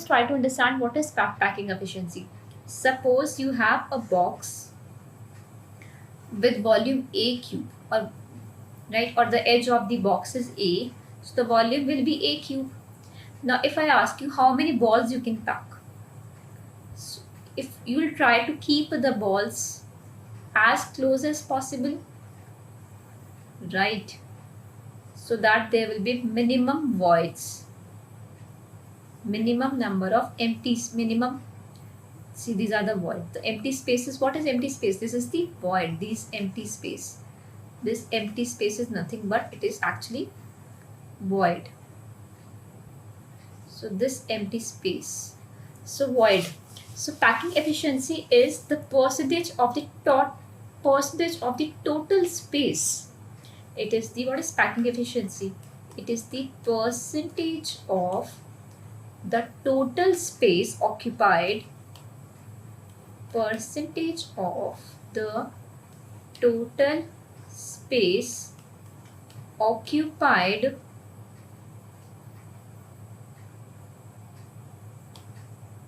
try to understand what is packing efficiency. Suppose you have a box with volume A cube, or right, or the edge of the box is A, so the volume will be A cube. Now if I ask you how many balls you can pack, so if you will try to keep the balls as close as possible, right, so that there will be minimum voids, minimum number of empties, minimum, see these are the void, the empty spaces. What is empty space? This is the void, these empty space. This empty space is nothing but it is actually void. So this empty space, so void. So packing efficiency is the percentage of the total space. It is the, what is packing efficiency? It is the percentage of the total space occupied, percentage of the total space occupied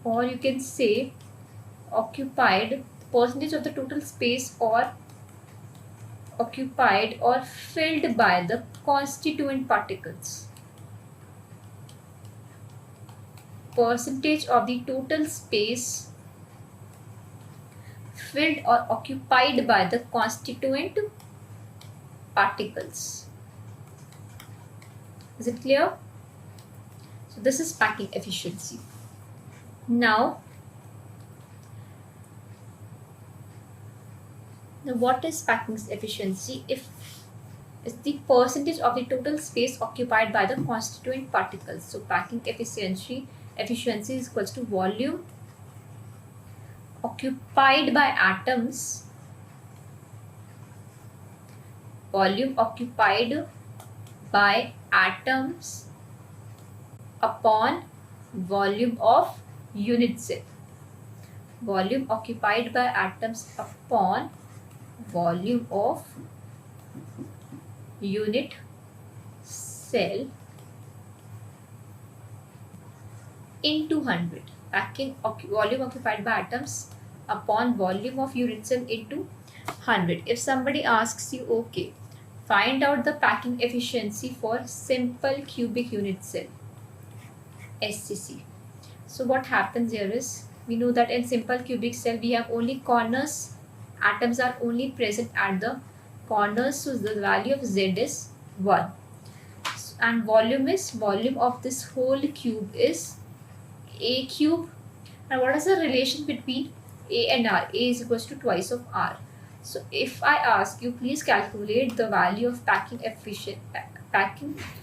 or you can say occupied, percentage of the total space or occupied or filled by the constituent particles. Percentage of the total space filled or occupied by the constituent particles. Is it clear? So this is packing efficiency. Now what is packing efficiency? If it's the percentage of the total space occupied by the constituent particles. So packing efficiency is equals to volume occupied by atoms, volume occupied by atoms upon volume of unit cell. Volume occupied by atoms upon volume of unit cell into 100. Packing volume occupied by atoms upon volume of unit cell into 100. If somebody asks you, okay, find out the packing efficiency for simple cubic unit cell, SCC. So what happens here is, we know that in simple cubic cell we have only corners, atoms are only present at the corners, so the value of Z is 1. And volume of this whole cube is A cube. And what is the relation between A and R? A is equals to twice of R. So if I ask you, please calculate the value of packing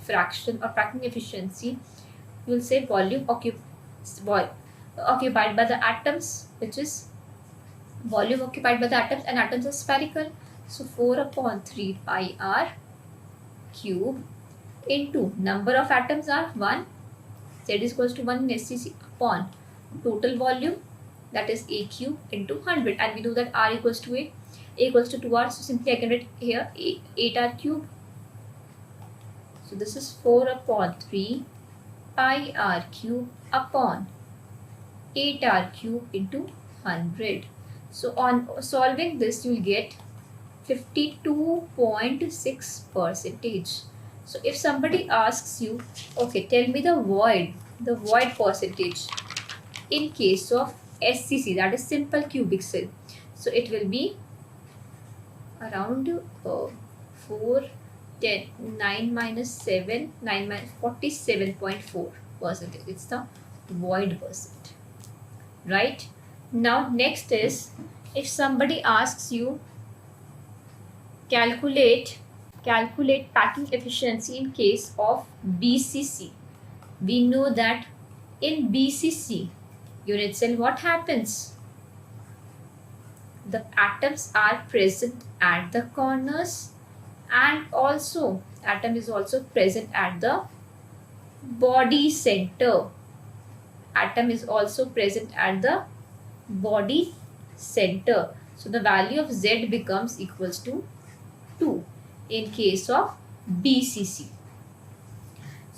fraction or packing efficiency, you will say volume occupied by the atoms, which is volume occupied by the atoms, and atoms are spherical. So 4 upon 3 pi R cube into number of atoms are 1. Z is equals to 1 in SCC upon total volume, that is A cube into 100. And we know that R equals to A equals to 2R. So simply I can write here 8R cube. So this is 4 upon 3 pi R cube upon 8R cube into 100. So on solving this, you will get 52.6%. So if somebody asks you, okay, tell me the void percentage in case of SCC, that is simple cubic cell. So it will be around 4, 10, 9 minus 7, 9 minus 47.4%. It's the void percent, right? Now next is, if somebody asks you calculate packing efficiency in case of BCC, we know that in BCC unit cell, what happens? The atoms are present at the corners, and also atom is also present at the body center. Atom is also present at the body center. So the value of Z becomes equals to 2 in case of BCC.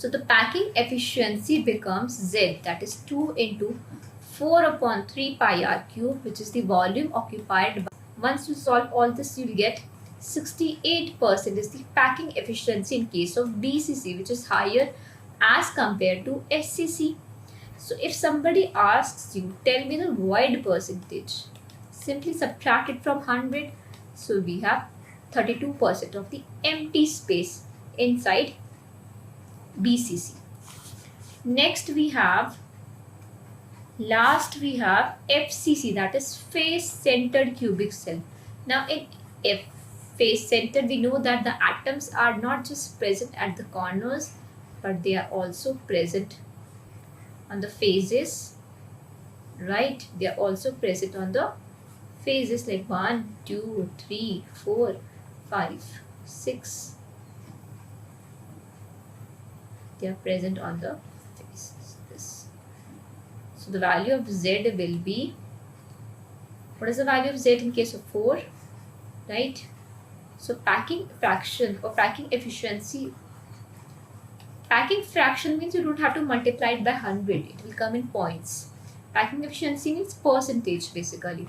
So the packing efficiency becomes Z, that is 2 into 4 upon 3 pi r cube, which is the volume occupied by. Once you solve all this, you'll get 68% is the packing efficiency in case of BCC, which is higher as compared to SCC. So if somebody asks you, tell me the void percentage, simply subtract it from 100. So we have 32% of the empty space inside BCC. Next we have FCC, that is face centered cubic cell. Now in face centered, we know that the atoms are not just present at the corners, but they are also present on the faces, right? They are also present on the faces, like 1, 2, 3, 4, 5, 6. They are present on the faces. This. So the value of Z will be, what is the value of Z in case of 4, right? So packing fraction or packing efficiency, packing fraction means you don't have to multiply it by 100, it will come in points. Packing efficiency means percentage basically.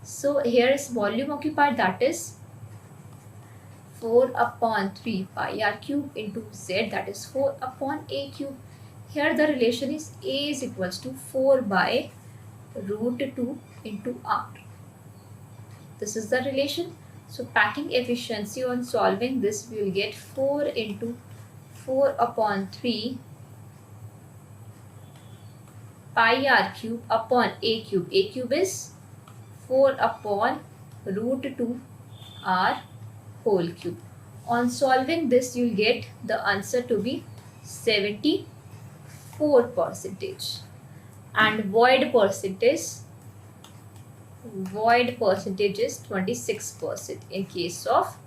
So here is volume occupied, that is 4 upon 3 pi r cube into Z, that is 4 upon a cube. Here the relation is A is equals to 4 by root 2 into r. This is the relation. So packing efficiency, on solving this, we will get 4 into 4 upon 3 pi r cube upon a cube. A cube is 4 upon root 2 r whole cube. On solving this, you will get the answer to be 74%. And void percentage is 26% in case of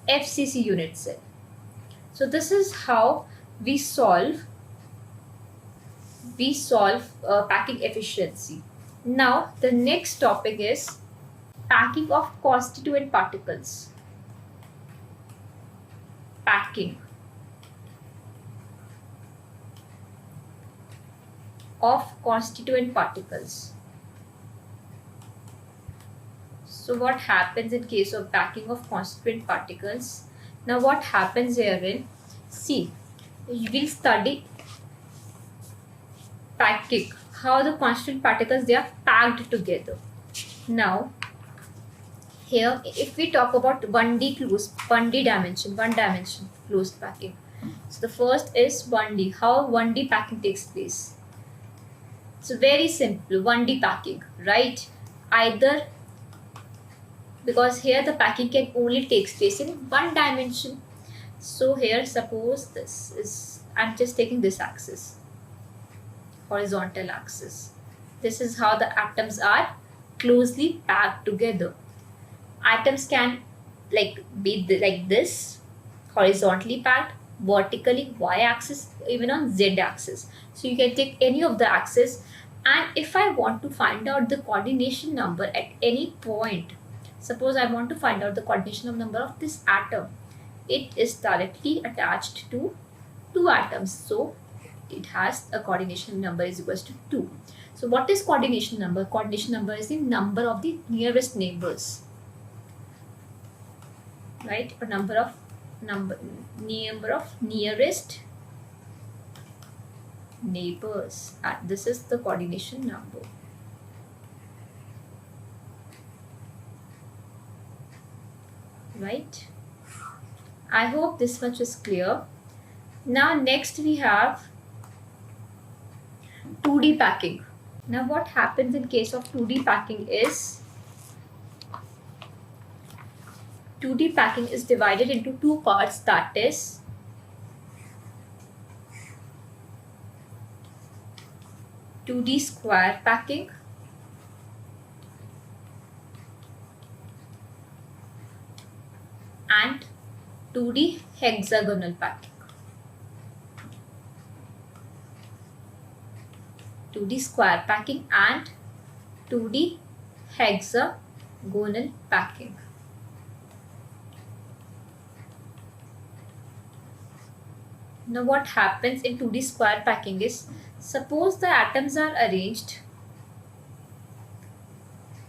FCC unit cell. So this is how we solve packing efficiency. Now the next topic is packing of constituent particles. Packing of constituent particles. So what happens in case of packing of constituent particles? Now what happens here in, see, we will study packing, how the constituent particles, they are packed together. Now here if we talk about 1D dimension closed packing. So the first is 1D, how 1D packing takes place. It's very simple, 1D packing, right? Either, because here the packing can only take place in one dimension. So here suppose this is, I'm just taking this axis, horizontal axis. This is how the atoms are closely packed together. Atoms can be like this, horizontally packed, vertically y-axis, even on z-axis. So you can take any of the axes, and if I want to find out the coordination number at any point, suppose I want to find out the coordination number of this atom, it is directly attached to two atoms, so it has a coordination number is equals to 2. So what is coordination number? Coordination number is the number of the nearest neighbors, right? Or number of nearest neighbors. This is the coordination number. Right? I hope this much is clear. Now next we have 2D packing. Now what happens in case of 2D packing is, 2D packing is divided into two parts, that is (2D square packing and 2D hexagonal packing. 2D square packing and 2D hexagonal packing. Now what happens in 2D square packing is, suppose the atoms are arranged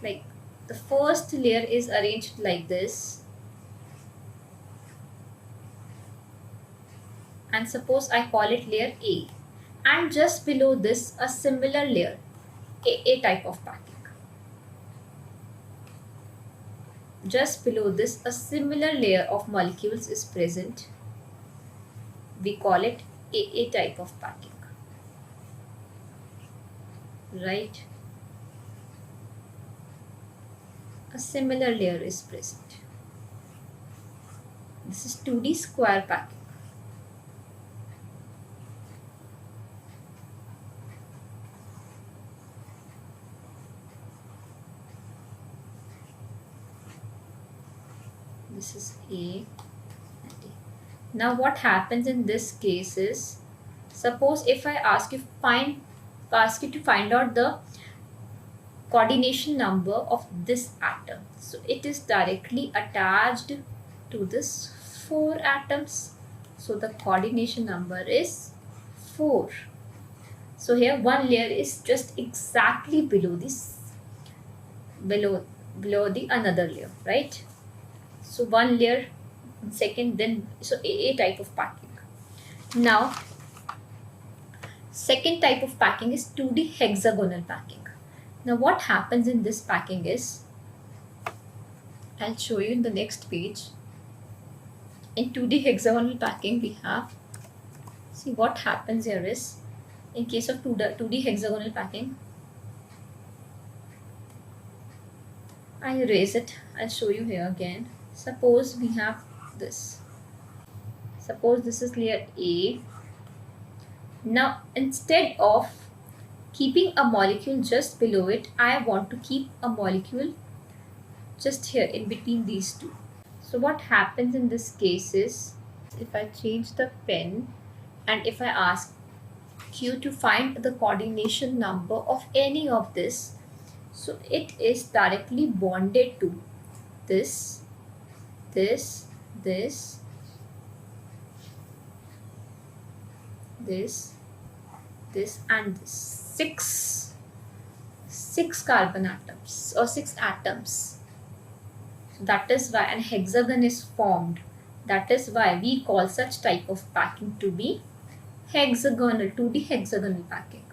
like the first layer is arranged like this, and suppose I call it layer A, and just below this a similar layer, A type of packing. Just below this a similar layer of molecules is present. We call it A type of packing. Right? A similar layer is present. This is 2D square packing. This is A and A. Now what happens in this case is, suppose if I ask you to find out the coordination number of this atom. So it is directly attached to this 4 atoms. So the coordination number is 4. So here one layer is just exactly below this, below the another layer, right? So one layer, second, then so A type of packing. Now second type of packing is 2D hexagonal packing. Now what happens in this packing is, I'll show you in the next page. In 2D hexagonal packing we have, see what happens here is, in case of 2D hexagonal packing, I erase it, I'll show you here again. Suppose we have this. Suppose this is layer A. Now instead of keeping a molecule just below it, I want to keep a molecule just here in between these two. So what happens in this case is, if I change the pen and if I ask you to find the coordination number of any of this, so it is directly bonded to this, this, this, this, this, and this. Six carbon atoms or 6 atoms. So that is why an hexagon is formed. That is why we call such type of packing to be hexagonal, 2D hexagonal packing.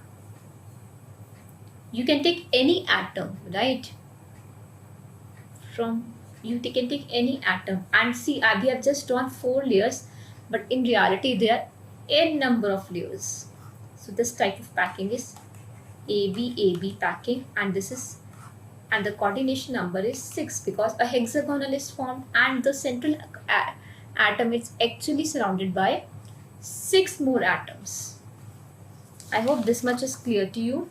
You can take any atom, right? You can take any atom and see, we have just drawn 4 layers, but in reality there are n number of layers. So this type of packing is AB packing, and the coordination number is 6 because a hexagonal is formed and the central atom is actually surrounded by 6 more atoms. I hope this much is clear to you.